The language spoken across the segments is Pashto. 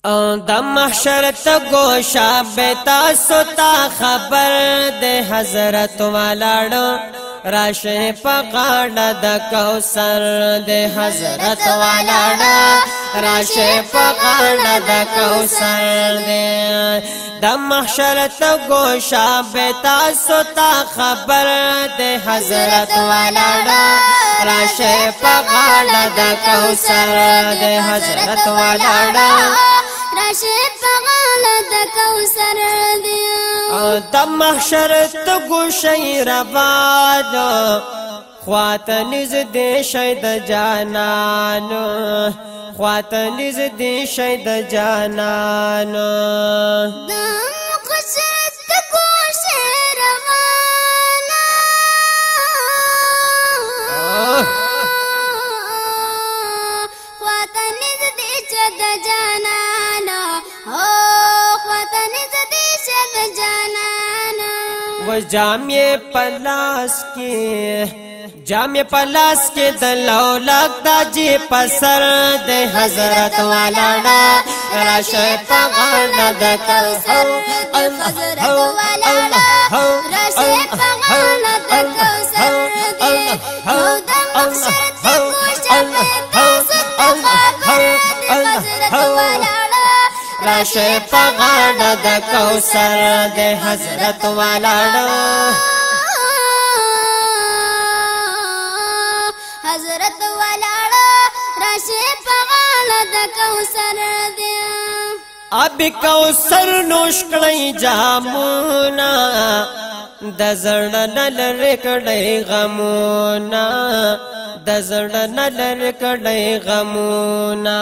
د محشر ته گوشا بیتا ستا خبر دے حضرت والاړو راشه پغاړه د کوثر دے حضرت والاړو راشه پغاړه د کوثر دے د محشر ته گوشا بیتا ستا خبر دے حضرت والاړو راشه پغاړه د کوثر دے حضرت والاړو راشه پغاړه د کوثر دی د محشر ته گوشی روان خواته نږدې شي د جانانو خواته نږدې شي د جانانو د محشر ته گوشی روان خواته نږدې شي د جانانو و جامع پلاس کے دلولک دا جی پسر دے حضرت والاڑا راشه پغاړه د کوثر حضرت والاڑا راشه پغاړه د کوثر دی او د محشر ته گوشه بیتا ستا خبر دی حضرت والاڑا راشه پغاړه د کوثر دے حضرت والاړو حضرت والاړو راشه پغاړه د کوثر دی اب کوثر نوش کړی جامونا د زړه نلر کړی غمونا د زړه نلر کړی غمونا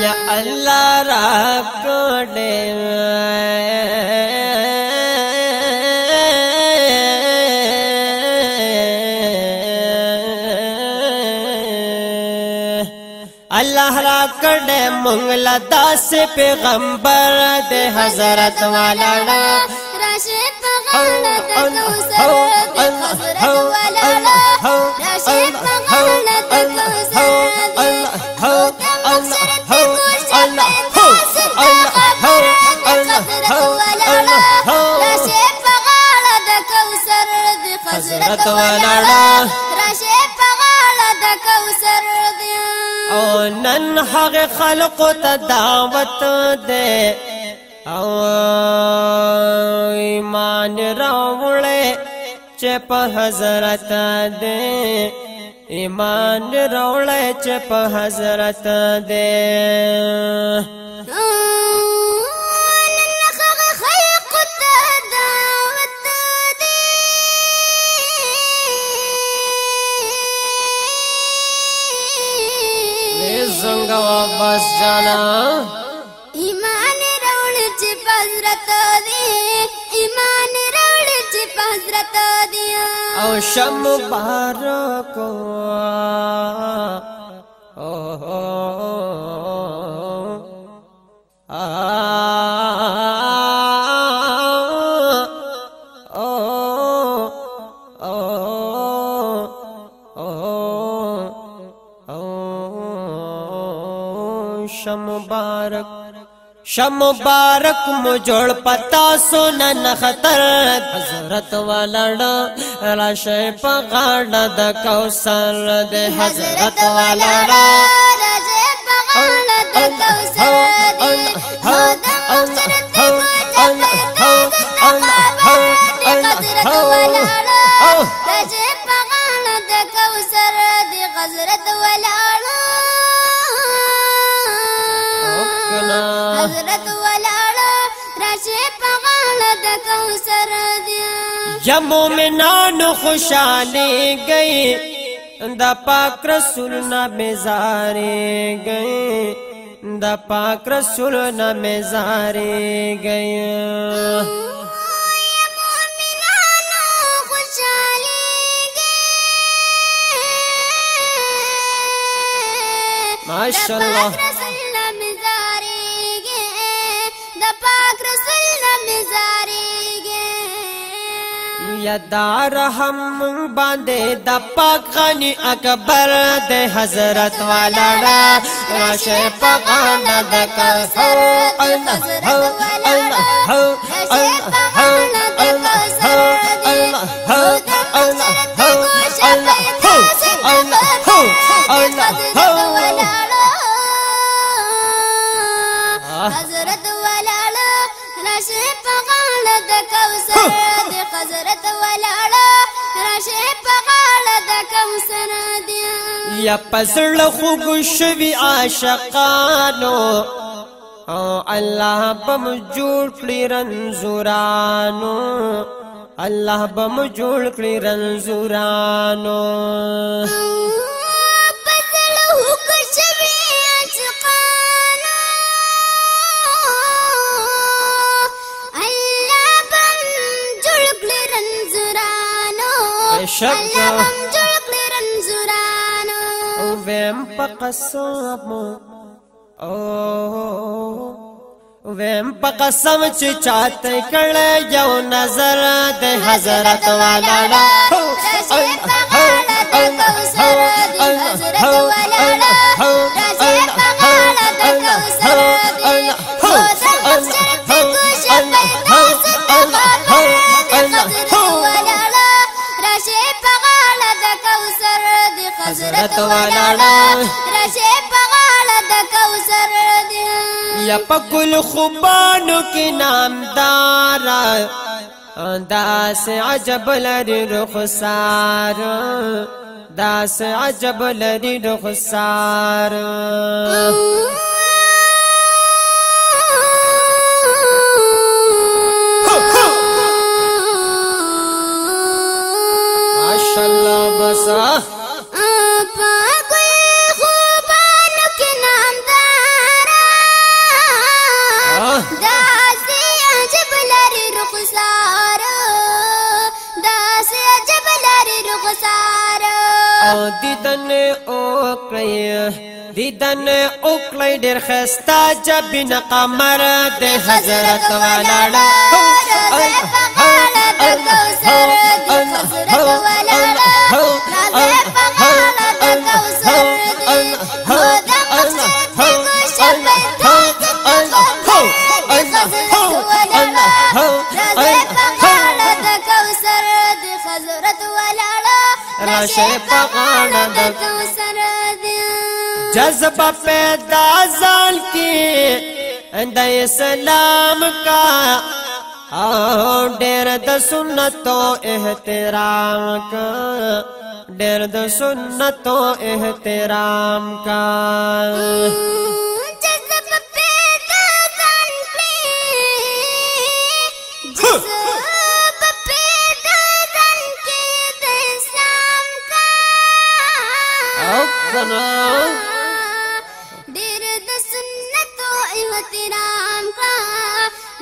یا اللہ را کڑے اللہ را کڑے منگلا داس پیغمبر دے حضرت والاڑا راشه پغاړه د کوثر دی حضرت والاړو راشه پغاړه د کوثر دی حضرت والاړو راشه پغاړه د کوثر دی او نن هغه خلق ته دعوت دے او ایمان راوړې چې په حضرت دے ایمان راوړې چې په حضرت دے بس جانا ایمان راوړ چې حضرت دی ایمان راوړ چې حضرت دی او شم مبارک شم مبارک مجھوڑ پتا سونا نخطر حضرت والاڑا راشه پغاړه د کوثر دے حضرت والاڑا راشه پغاړه د کوثر دی او د محشر ته گوشه بیتا ستا خبر دی حضرت والاړو راشه پغاړه د کوثر دی حضرت والاړو حضرت والاړو راشه پغاړه د کوثر دی یا مومنانو خوشالی گئی دا پاک رسول نہ بیزاری گئی دا پاک رسول نہ بیزاری گئی माशाअल्लाह यदार हम बांधे द पाक गनी अकबर दे हजरत वाला राशे पकाना द कौसर अल्लाह हो अल्लाह हो अल्लाह हो अल्लाह हो अल्लाह हो अल्लाह हो अल्लाह हो अल्लाह हो अल्लाह हो हजरत वाला राशे पकाना द कौसर दे हजरत वाला राशे पकाना द कौसर दे या पसड़ खूब शवी आशकानो अल्लाह बम जोड़ कली रंजुरानो अल्लाह बम जोड़ कली रंजुरानो वैम पकसम वैम पकसम चाहत कर यो नजर दे हजरत वाला हजरत वाला रशे पगाला द कौसर या पकुल खुबानो के नामदारा दास अजब लरी रुखसार दास अजब लरी रुखसार माशाअल्लाह बसा दीदन ओक्लय डेर खस्ता जबिन कमर दे हजरत वाला जज्बा पैदा जान की द इस्लाम का डेर द सुन्नतो एहतराम का डेर द सुन्नतो एहतराम का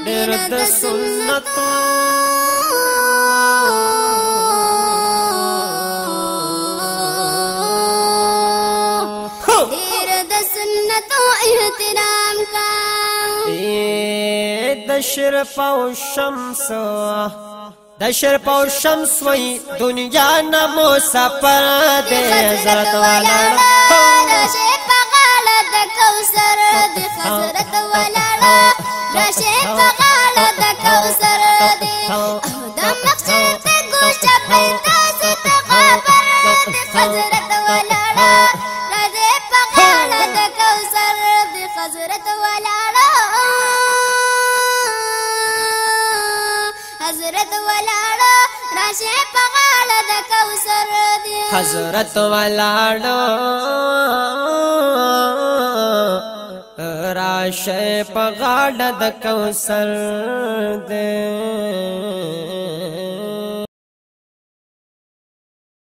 डेर द सुन्नतो एहतराम का दशर पाओ शम्स दशर पाओ शम्स वही दुनिया नमो सपर दे हजरत वाला रशे पगाला द कौसर दे हजरत वाला रशे पगाला द कौसर दे दम मकसद पे गोश्त पैदा से तगाबर दे हजरत वाला रशे पगाला द कौसर दे हजरत वाला हजरत वाला रशे पगाला द कौसर दे हजरत वाला राशे पगाला द कौसर दे।